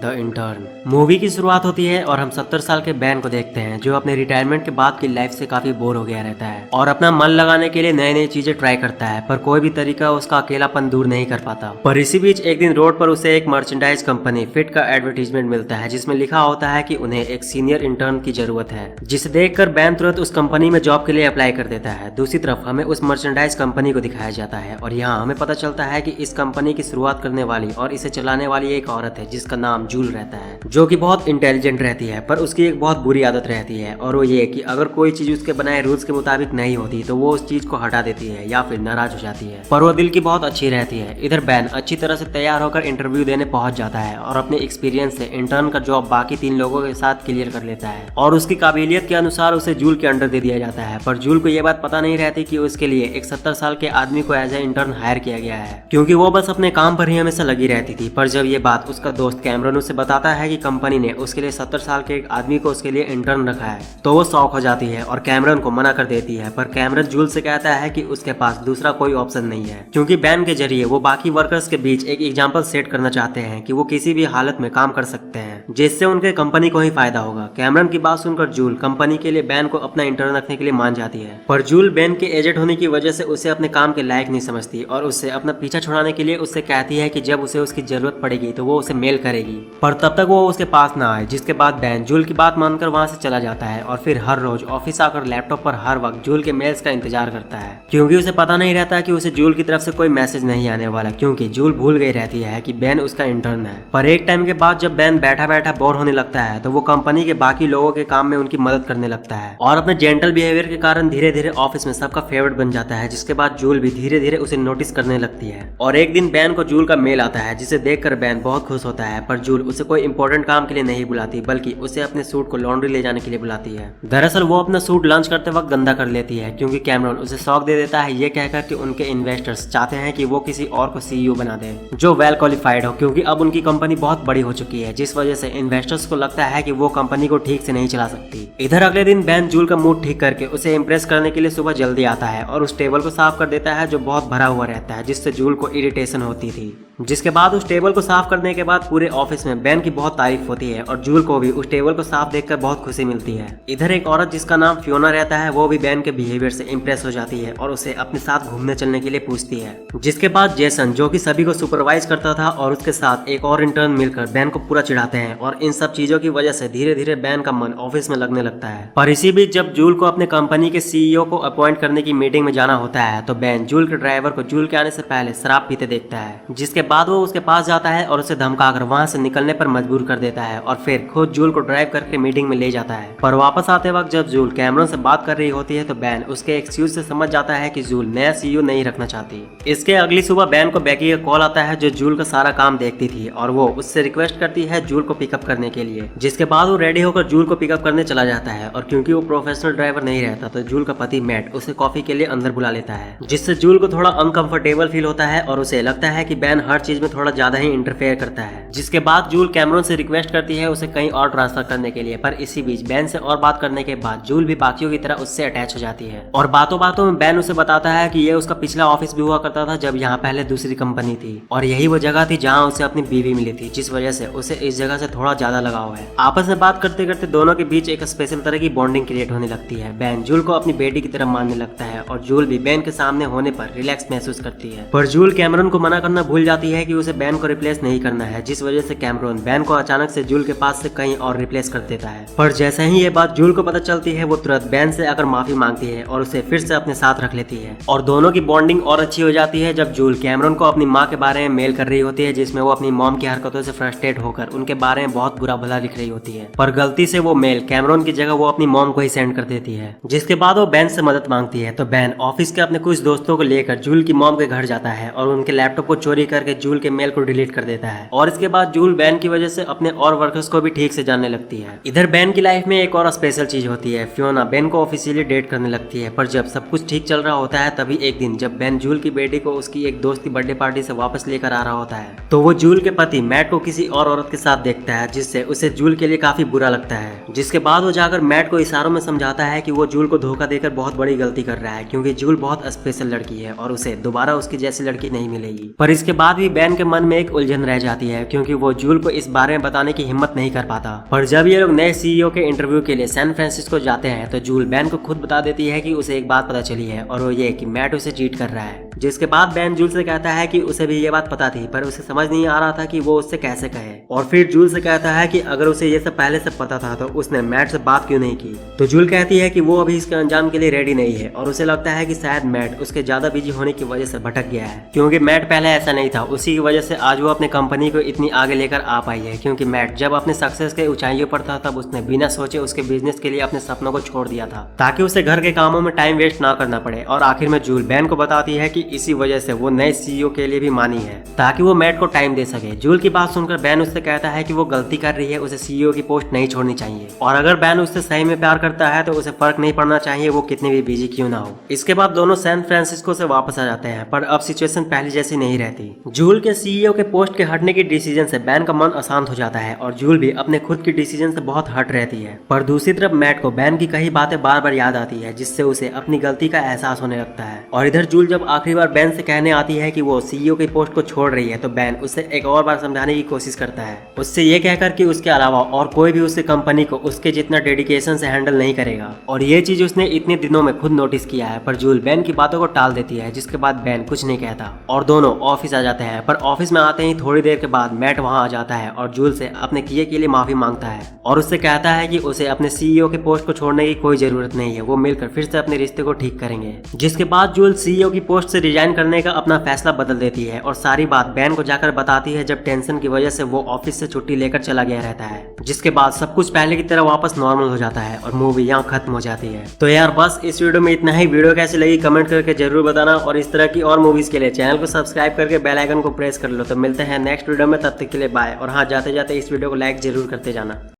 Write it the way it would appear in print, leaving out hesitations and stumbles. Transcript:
The intern. Movie की शुरुआत होती है और हम 70 साल के बैन को देखते हैं जो अपने रिटायरमेंट के बाद की लाइफ से काफी बोर हो गया रहता है और अपना मन लगाने के लिए नई नई चीजें ट्राई करता है, पर कोई भी तरीका उसका अकेलापन दूर नहीं कर पाता। पर इसी बीच एक दिन रोड पर उसे एक मर्चेंडाइज कंपनी फिट का एडवर्टीजमेंट मिलता है जिसमें लिखा होता है कि उन्हें एक सीनियर इंटर्न की जरूरत है, जिसे देखकर बैन तुरंत उस कंपनी में जॉब के लिए अप्लाई कर देता है। दूसरी तरफ हमें उस मर्चेंडाइज कंपनी को दिखाया जाता है और यहाँ हमें पता चलता है कि इस कंपनी की शुरुआत करने वाली और इसे चलाने वाली एक औरत है जिसका नाम जूल रहता है, जो कि बहुत इंटेलिजेंट रहती है, पर उसकी एक बहुत बुरी आदत रहती है और वो ये कि अगर कोई चीज उसके बनाए रूल्स के मुताबिक नहीं होती तो वो उस चीज को हटा देती है या फिर नाराज हो जाती है। पर वो दिल की बहुत अच्छी रहती है। इधर बैन अच्छी तरह से तैयार होकर इंटरव्यू देने पहुंच जाता है और अपने एक्सपीरियंस से इंटर्न का जॉब बाकी 3 लोगों के साथ क्लियर कर लेता है और उसकी काबिलियत के अनुसार उसे जूल के अंडर दे दिया जाता है। पर जूल को यह बात पता नहीं रहती कि उसके लिए एक 70 साल के आदमी को एज ए इंटर्न हायर किया गया है, क्योंकि वो बस अपने काम पर ही हमेशा लगी रहती थी। पर जब ये बात उसका दोस्त कैमरन उसे बताता है कि कंपनी ने उसके लिए 70 साल के एक आदमी को उसके लिए इंटर्न रखा है, तो वो शॉक हो जाती है और कैमरन को मना कर देती है। पर कैमरन जूल से कहता है कि उसके पास दूसरा कोई ऑप्शन नहीं है, क्योंकि बैन के जरिए वो बाकी वर्कर्स के बीच एक एग्जाम्पल सेट करना चाहते हैं कि वो किसी भी हालत में काम कर सकते हैं, जिससे उनके कंपनी को ही फायदा होगा। कैमरन की बात सुनकर जूल कंपनी के लिए बैन को अपना इंटर्न रखने के लिए मान जाती है, पर जूल बैन के एजेड होने की वजह से उसे अपने काम के लायक नहीं समझती और उससे अपना पीछा छुड़ाने के लिए उससे कहती है कि जब उसे उसकी जरूरत पड़ेगी तो वो उसे मेल करेगी, पर तब तक वो उसके पास ना आए। जिसके बाद बैन जूल की बात मानकर वहां से चला जाता है और फिर हर रोज ऑफिस आकर लैपटॉप पर हर वक्त जूल के मेल्स का इंतजार करता है, क्योंकि उसे पता नहीं रहता कि उसे जूल की तरफ से कोई मैसेज नहीं आने वाला, क्योंकि जूल भूल गई रहती है कि बैन उसका इंटर्न है। पर एक टाइम के बाद जब बैन बैठा बैठा बोर होने लगता है तो वो कंपनी के बाकी लोगों के काम में उनकी मदद करने लगता है और अपने जेंटल बिहेवियर के कारण धीरे धीरे ऑफिस में सबका फेवरेट बन जाता है। जिसके बाद जूल भी धीरे धीरे उसे नोटिस करने लगती है और एक दिन बैन को जूल का मेल आता है जिसे देखकर बैन बहुत खुश होता है। पर जूल उसे कोई इंपॉर्टेंट काम के लिए नहीं बुलाती, बल्कि उसे अपने सूट को लॉन्ड्री ले जाने के लिए बुलाती है। दरअसल वो अपना सूट लंच करते वक्त गंदा कर लेती है, क्योंकि कैमरन उसे शौक दे देता है ये कहकर कि उनके इन्वेस्टर्स चाहते हैं कि वो किसी और को सीईओ बना दे जो वेल क्वालिफाइड हो, क्योंकि अब उनकी कंपनी बहुत बड़ी हो चुकी है, जिस वजह से इन्वेस्टर्स को लगता है कि वो कंपनी को ठीक से नहीं चला सकती। इधर अगले दिन बैन जूल का मूड ठीक करके उसे इम्प्रेस करने के लिए सुबह जल्दी आता है और उस टेबल को साफ कर देता है जो बहुत भरा हुआ रहता है, जिससे जूल को इरिटेशन होती थी। जिसके बाद उस टेबल को साफ करने के बाद पूरे ऑफिस में बैन की बहुत तारीफ होती है और जूल को भी उस टेबल को साफ देखकर बहुत खुशी मिलती है। इधर एक औरत जिसका नाम फियोना रहता है वो भी बैन के बिहेवियर से इम्प्रेस हो जाती है और उसे अपने साथ घूमने चलने के लिए पूछती है। जिसके बाद जेसन, जो कि सभी को सुपरवाइज करता था, और उसके साथ एक और इंटर्न मिलकर बैन को पूरा चिढ़ाते हैं और इन सब चीजों की वजह से धीरे धीरे बैन का मन ऑफिस में लगने लगता है। पर इसी बीच जब जूल को अपने कंपनी के सीईओ को अपॉइंट करने की मीटिंग में जाना होता है तो बैन जूल के ड्राइवर को जूल के आने से पहले शराब पीते देखता है, जिसके बाद वो उसके पास जाता है और उसे धमकाकर वहां से निकलने पर मजबूर कर देता है और फिर खुद जूल को ड्राइव करके मीटिंग में ले जाता है। पर वापस आते वक्त जब जूल कैमरन से बात कर रही होती है तो बैन उसके एक्सक्यूज से समझ जाता है कि जूल नया सीईओ नहीं रखना चाहती। इसके अगली सुबह बैन को बेकी का कॉल आता है जो जूल का सारा काम देखती थी और वो उससे रिक्वेस्ट करती है जूल को पिकअप करने के लिए। जिसके बाद वो रेडी होकर जूल को पिकअप करने चला जाता है और क्योंकि वो प्रोफेशनल ड्राइवर नहीं रहता तो जूल का पति मैट उसे कॉफी के लिए अंदर बुला लेता है, जिससे जूल को थोड़ा अनकंफर्टेबल फील होता है और उसे लगता है कि बैन हर चीज में थोड़ा ज्यादा ही इंटरफेयर करता है। जिसके बाद जूल कैमरन से रिक्वेस्ट करती है उसे कहीं और ट्रांसफर करने के लिए, पर इसी बीच बैन से और बात करने के बाद जूल भी बाकियों की तरह उससे अटैच हो जाती है और बातों बातों में बैन उसे बताता है कि ये उसका पिछला ऑफिस भी हुआ करता था जब यहाँ पहले दूसरी कंपनी थी और यही वो जगह थी जहाँ उसे अपनी बीवी मिली थी, जिस वजह से उसे इस जगह से थोड़ा ज्यादा लगाव है। आपस में बात करते करते दोनों के बीच एक स्पेशल तरह की बॉन्डिंग क्रिएट होने लगती है। बैन जूल को अपनी बेटी की तरह मानने लगता है और जूल भी बैन के सामने होने पर रिलैक्स महसूस करती है। पर जूल कैमरन को मना करना भूल जाती है कि उसे बैन को रिप्लेस नहीं करना है, जिस वजह से कैमरन बैन को अचानक से जूल के पास से कहीं और रिप्लेस कर देता है। पर जैसे ही ये बात जूल को पता चलती है वो तुरंत बैन से आकर माफी मांगती है और उसे फिर से अपने साथ रख लेती है और दोनों की बॉन्डिंग और अच्छी हो जाती है जब जूल कैमरन को अपनी माँ के बारे में मेल कर रही होती है, जिसमें वो अपनी मॉम की हरकतों से फ्रस्ट्रेट होकर उनके बारे में बहुत बुरा भला लिख रही होती है। पर गलती से वो मेल कैमरन की जगह वो अपनी मॉम को ही सेंड कर देती है। जिसके बाद वो बैन से मदद मांगती है तो बैन ऑफिस के अपने कुछ दोस्तों को लेकर जूल की मॉम के घर जाता है और उनके लैपटॉप को चोरी करके जूल के मेल को डिलीट कर देता है और इसके बाद जूल बैन की वजह से अपने और वर्कर्स को भी ठीक से जानने लगती है। इधर बैन की लाइफ में एक और स्पेशल चीज होती है, फियोना बैन को ऑफिशियली डेट करने लगती है। पर जब सब कुछ ठीक चल रहा होता है तभी एक दिन जब बैन जूल की बेटी को उसकी एक दोस्त की बर्थडे पार्टी से वापस लेकर आ रहा होता है तो वो जूल के पति मैट को किसी और औरत के साथ देखता देता है, जिससे उसे जूल के लिए काफी बुरा लगता है। जिसके बाद वो जाकर मैट को इशारों में समझाता है कि वो जूल को धोखा देकर बहुत बड़ी गलती कर रहा है, क्योंकि जूल बहुत स्पेशल लड़की है और उसे दोबारा उसकी जैसी लड़की नहीं मिलेगी। पर इसके बाद भी बैन के मन में एक उलझन रह जाती है, क्योंकि वो जूल को इस बारे में बताने की हिम्मत नहीं कर पाता। पर जब ये लोग नए सीईओ के इंटरव्यू के लिए सैन फ्रांसिस्को जाते हैं तो जूल बैन को खुद बता देती है कि उसे एक बात पता चली है, और वो ये कि मैट उसे चीट कर रहा है। जिसके बाद बैन जूल से कहता है कि उसे भी ये बात पता थी, पर उसे समझ नहीं आ रहा था कि वो उससे कैसे कहे। और फिर जूल से कहता है कि अगर उसे ये सब पहले से पता था तो उसने मैट से बात क्यों नहीं की। तो जूल कहती है कि वो अभी इसके अंजाम के लिए रेडी नहीं है, और उसे लगता है कि शायद मैट उसके ज्यादा बिजी होने की वजह से भटक गया है, क्योंकि मैट पहले ऐसा नहीं था। उसी की वजह से आज वो अपने कंपनी को इतनी आगे लेकर आ पाई है, क्योंकि मैट जब अपने सक्सेस के ऊंचाइयों पर था तब उसने बिना सोचे उसके बिजनेस के लिए अपने सपनों को छोड़ दिया था, ताकि उसे घर के कामों में टाइम वेस्ट ना करना पड़े। और आखिर में जूल बैन को बताती है कि इसी वजह से वो नए सीईओ के लिए भी मानी है, ताकि वो मैट को टाइम दे सके। जूल की बात सुनकर बैन उससे कहता है कि वो गलती कर रही है, उसे सीईओ की पोस्ट नहीं छोड़नी चाहिए, और अगर बैन उससे सही में प्यार करता है तो उसे फर्क नहीं पड़ना चाहिए वो कितनी भी बिजी क्यों ना हो। इसके बाद दोनों सैन फ्रांसिस्को से वापस आ जाते हैं, पर अब सिचुएशन पहले जैसी नहीं रहती। जूल के सीईओ के पोस्ट के हटने की डिसीजन से बैन का मन अशांत हो जाता है, और जूल भी अपने खुद की डिसीजन से बहुत हट रहती है। पर दूसरी तरफ मैट को बैन की कई बातें बार बार याद आती है, जिससे उसे अपनी गलती का एहसास होने लगता है। और इधर जूल जब आखिरी बार बैन से कहने आती है कि वो सीईओ की पोस्ट को छोड़ रही है, तो बैन उससे एक और बार समझाने की कोशिश करता है, उससे ये कहकर कि उसके अलावा और कोई भी उसकी कंपनी को उसके जितना डेडिकेशन से हैंडल नहीं करेगा। और ये चीज उसने इतने दिनों में खुद नोटिस किया है। पर जूल बैन की बातों को टाल देती है, जिसके बाद बैन कुछ नहीं कहता और दोनों ऑफिस आ जाते हैं। पर ऑफिस में आते ही थोड़ी देर के बाद मैट वहां आ जाता है और जूल से अपने किए के लिए माफी मांगता है, और उससे कहता है कि उसे अपने सीईओ के पोस्ट को छोड़ने की कोई जरूरत नहीं है, वो मिलकर फिर से अपने रिश्ते को ठीक करेंगे। जिसके बाद जूल सीईओ की पोस्ट से रिजाइन करने का अपना फैसला बदल देती है, और सारी बात बैन को जाकर बताती है, जब टेंशन की वजह से वो ऑफिस से छुट्टी लेकर चला गया रहता है। जिसके बाद सब कुछ पहले की तरह वापस नॉर्मल हो जाता है और मूवी यहाँ खत्म हो जाती है। तो यार बस इस वीडियो में इतना ही। वीडियो कैसी लगी कमेंट करके जरूर बताना, और इस तरह की और मूवीज के लिए चैनल को सब्सक्राइब करके बेल आइकन को प्रेस कर लो। तो मिलते हैं नेक्स्ट वीडियो में, तब तक के लिए बाय। और हाँ, जाते जाते इस वीडियो को लाइक जरूर करते जाना।